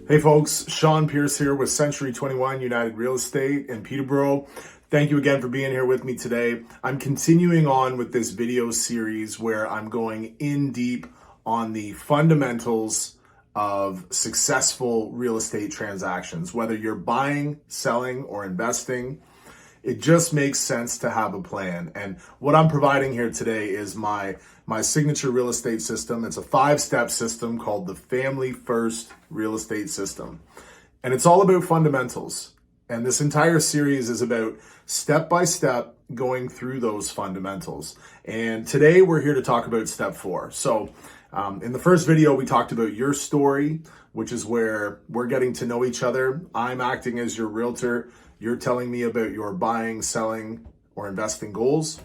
Hey folks, Shaun Pearce here with Century 21 United Real Estate in Peterborough. Thank you again for being here with me today. I'm continuing on with this video series where I'm going in deep on the fundamentals of successful real estate transactions. Whether you're buying, selling, or investing, it just makes sense to have a plan. And what I'm providing here today is my signature real estate system. It's a 5-step system called the Family First Real Estate System. And it's all about fundamentals. And this entire series is about step by step going through those fundamentals. And today we're here to talk about step 4. So in the first video, we talked about your story, which is where we're getting to know each other. I'm acting as your realtor. You're telling me about your buying, selling, or investing goals.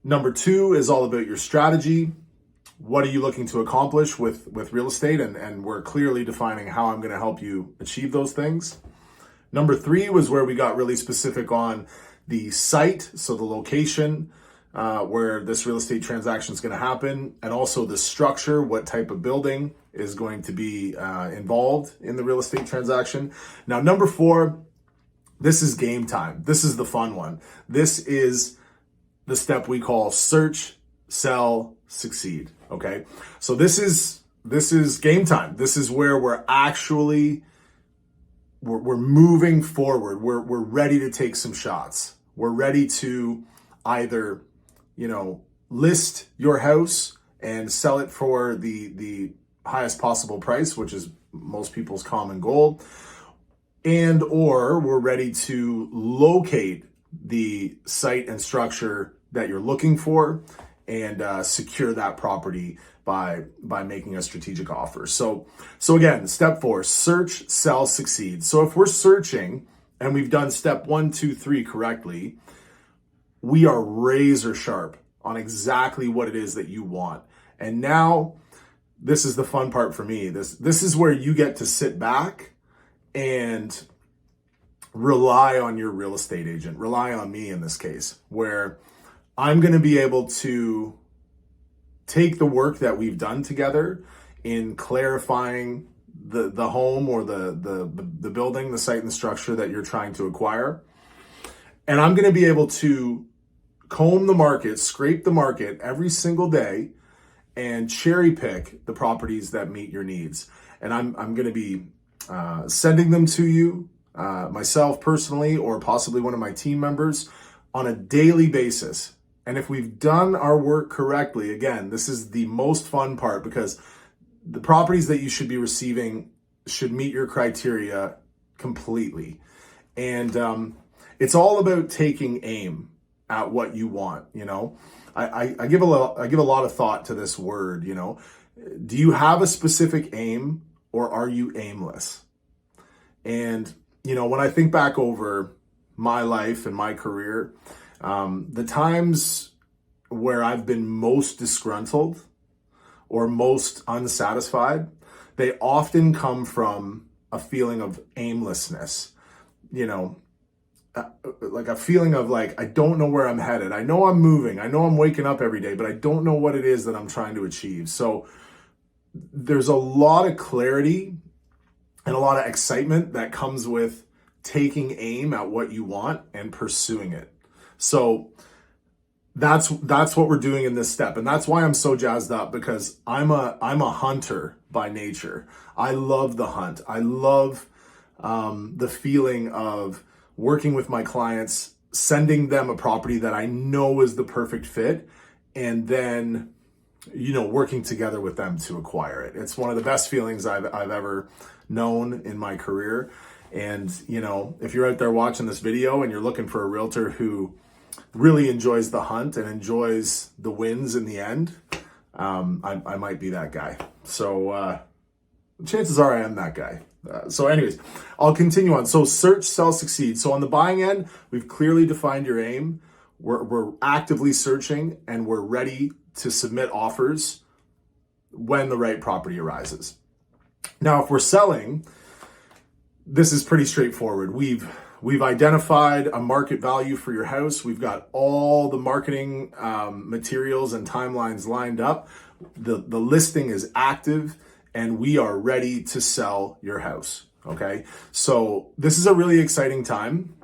Number 2 is all about your strategy. What are you looking to accomplish with real estate? And we're clearly defining how I'm going to help you achieve those things. Number 3 was where we got really specific on the site, so the location where this real estate transaction is going to happen, and also the structure, what type of building is going to be involved in the real estate transaction. Now, number 4, this is game time. This is the fun one. This is the step we call search, sell, succeed. Okay. So this is game time. This is where we're actually, we're moving forward. We're ready to take some shots. We're ready to either, list your house and sell it for the highest possible price, which is most people's common goal. And or we're ready to locate the site and structure that you're looking for and secure that property by making a strategic offer. So again, step 4, search, sell, succeed. So if we're searching and we've done step 1, 2, 3 correctly, we are razor sharp on exactly what it is that you want. And now this is the fun part for me. This is where you get to sit back and rely on your real estate agent, rely on me in this case, where I'm going to be able to take the work that we've done together in clarifying the home or the building, the site and the structure that you're trying to acquire. And I'm going to be able to comb the market, scrape the market every single day and cherry pick the properties that meet your needs. And I'm going to be sending them to you, myself personally, or possibly one of my team members on a daily basis. And if we've done our work correctly, again, this is the most fun part because the properties that you should be receiving should meet your criteria completely. And it's all about taking aim at what you want. I give a lot of thought to this word. Do you have a specific aim, or are you aimless? And, when I think back over my life and my career, the times where I've been most disgruntled or most unsatisfied, they often come from a feeling of aimlessness, like a feeling of I don't know where I'm headed. I know I'm moving. I know I'm waking up every day, but I don't know what it is that I'm trying to achieve. So there's a lot of clarity and a lot of excitement that comes with taking aim at what you want and pursuing it. So that's what we're doing in this step. And that's why I'm so jazzed up, because I'm a hunter by nature. I love the hunt. I love the feeling of working with my clients, sending them a property that I know is the perfect fit, and then working together with them to acquire it. It's one of the best feelings I've ever known in my career. And, if you're out there watching this video and you're looking for a realtor who really enjoys the hunt and enjoys the wins in the end, I might be that guy. So chances are I am that guy. So anyways, I'll continue on. So search, sell, succeed. So on the buying end, we've clearly defined your aim. We're actively searching and we're ready to submit offers when the right property arises. Now, if we're selling, this is pretty straightforward. We've identified a market value for your house. We've got all the marketing materials and timelines lined up. The listing is active. and we are ready to sell your house. Okay, so this is a really exciting time.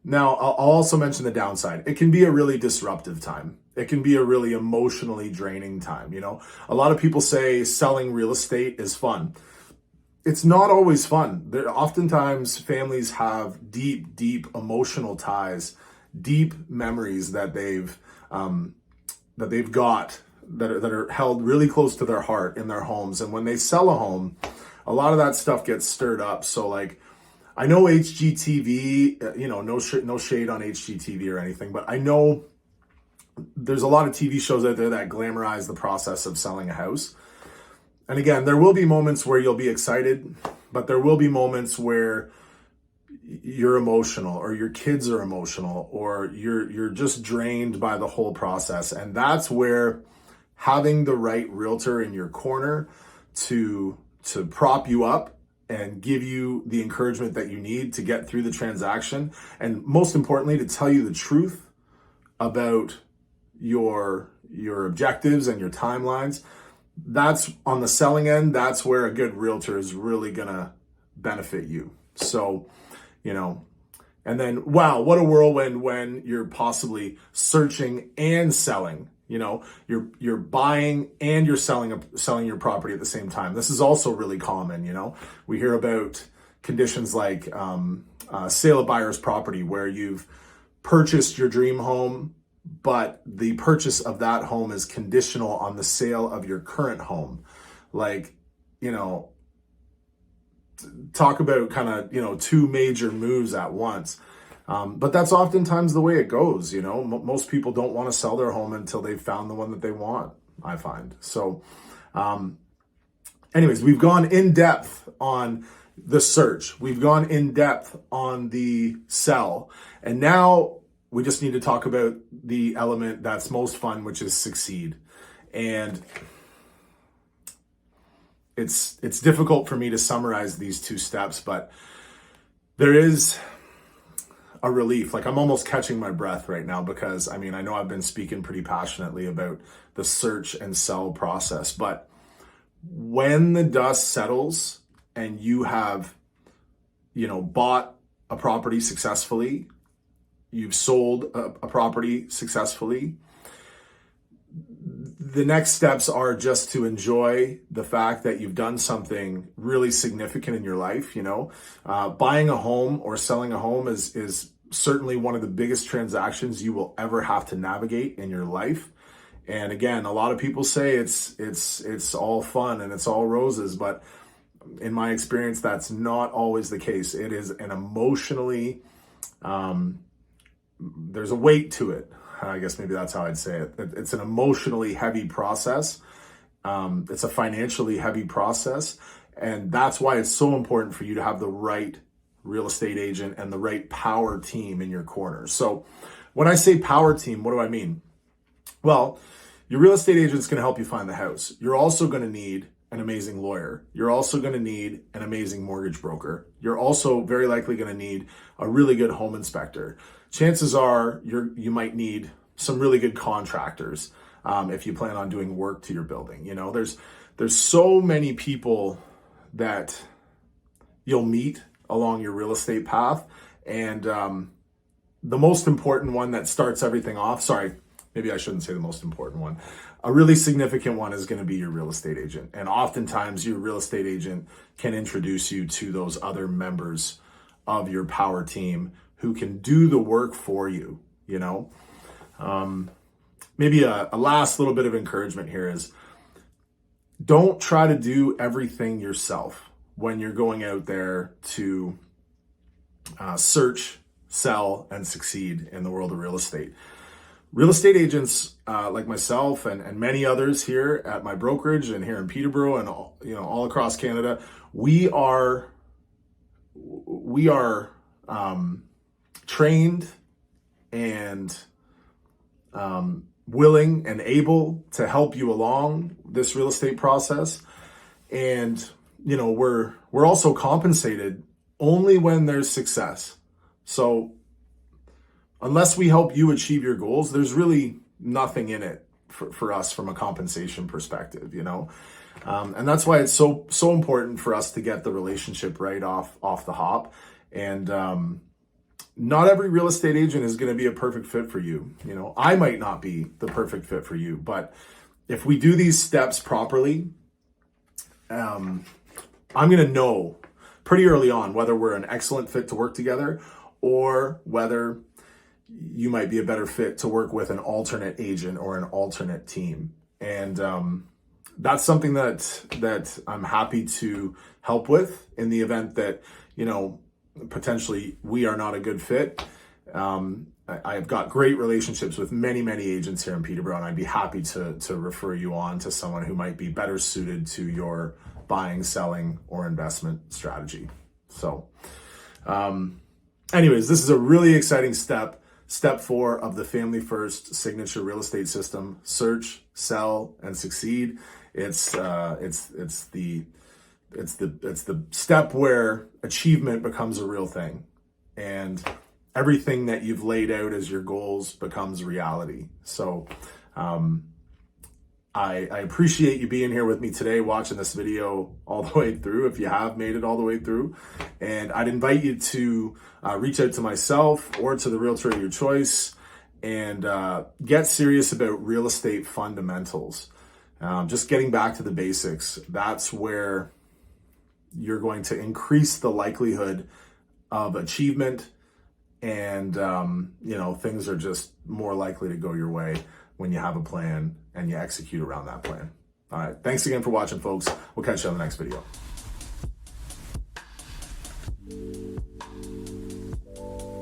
Now, I'll also mention the downside. It can be a really disruptive time. It can be a really emotionally draining time. A lot of people say selling real estate is fun. It's not always fun. Oftentimes, families have deep, deep emotional ties, deep memories that they've got that are held really close to their heart in their homes. And when they sell a home, a lot of that stuff gets stirred up. So, like, I know HGTV, no shade on HGTV or anything, but I know there's a lot of TV shows out there that glamorize the process of selling a house. And again, there will be moments where you'll be excited, but there will be moments where you're emotional, or your kids are emotional, or you're just drained by the whole process. And that's where having the right realtor in your corner to prop you up and give you the encouragement that you need to get through the transaction, and most importantly, to tell you the truth about your objectives and your timelines. That's on the selling end. That's where a good realtor is really gonna benefit you. So, and then, wow, what a whirlwind when you're possibly searching and selling. You're buying and you're selling your property at the same time. This is also really common. We hear about conditions like sale of buyer's property, where you've purchased your dream home, but the purchase of that home is conditional on the sale of your current home. Like, talk about kind of, two major moves at once. But that's oftentimes the way it goes. Most people don't want to sell their home until they've found the one that they want, I find. So anyways, we've gone in depth on the search. We've gone in depth on the sell. And now we just need to talk about the element that's most fun, which is succeed. And it's difficult for me to summarize these two steps, but there is a relief. Like, I'm almost catching my breath right now, because I know I've been speaking pretty passionately about the search and sell process, but when the dust settles and you have, bought a property successfully, you've sold a property successfully, the next steps are just to enjoy the fact that you've done something really significant in your life. Buying a home or selling a home is certainly one of the biggest transactions you will ever have to navigate in your life. And again, a lot of people say it's all fun and it's all roses, but in my experience, that's not always the case. It is an emotionally, there's a weight to it. I guess maybe that's how I'd say it. It's an emotionally heavy process. It's a financially heavy process. And that's why it's so important for you to have the right real estate agent and the right power team in your corner. So when I say power team, what do I mean? Well, your real estate agent's going to help you find the house. You're also going to need an amazing lawyer. You're also going to need an amazing mortgage broker. You're also very likely going to need a really good home inspector. Chances are you might need some really good contractors if you plan on doing work to your building. There's so many people that you'll meet along your real estate path, and the most important one that starts everything off, sorry, maybe I shouldn't say the most important one, a really significant one is going to be your real estate agent. And oftentimes your real estate agent can introduce you to those other members of your power team who can do the work for you. Maybe a last little bit of encouragement here is, don't try to do everything yourself when you're going out there to search, sell, and succeed in the world of real estate. Real estate agents like myself and many others here at my brokerage and here in Peterborough and all across Canada, we are trained and willing and able to help you along this real estate process. And we're also compensated only when there's success. So unless we help you achieve your goals, there's really nothing in it for us from a compensation perspective, you know? And that's why it's so important for us to get the relationship right off the hop. And not every real estate agent is going to be a perfect fit for you. You know, I might not be the perfect fit for you, but if we do these steps properly, I'm going to know pretty early on whether we're an excellent fit to work together or whether you might be a better fit to work with an alternate agent or an alternate team. And that's something that I'm happy to help with in the event that, you know, potentially we are not a good fit. I've got great relationships with many agents here in Peterborough, and I'd be happy to refer you on to someone who might be better suited to your buying, selling, or investment strategy. So anyways, this is a really exciting step 4 of the Family First Signature Real Estate System: search, sell, and succeed. It's the step where achievement becomes a real thing, and everything that you've laid out as your goals becomes reality. So I appreciate you being here with me today, watching this video all the way through, if you have made it all the way through. And I'd invite you to reach out to myself or to the realtor of your choice and get serious about real estate fundamentals. Just getting back to the basics. That's where you're going to increase the likelihood of achievement, and you know, things are just more likely to go your way when you have a plan and you execute around that plan. All right, thanks again for watching, folks. We'll catch you on the next video.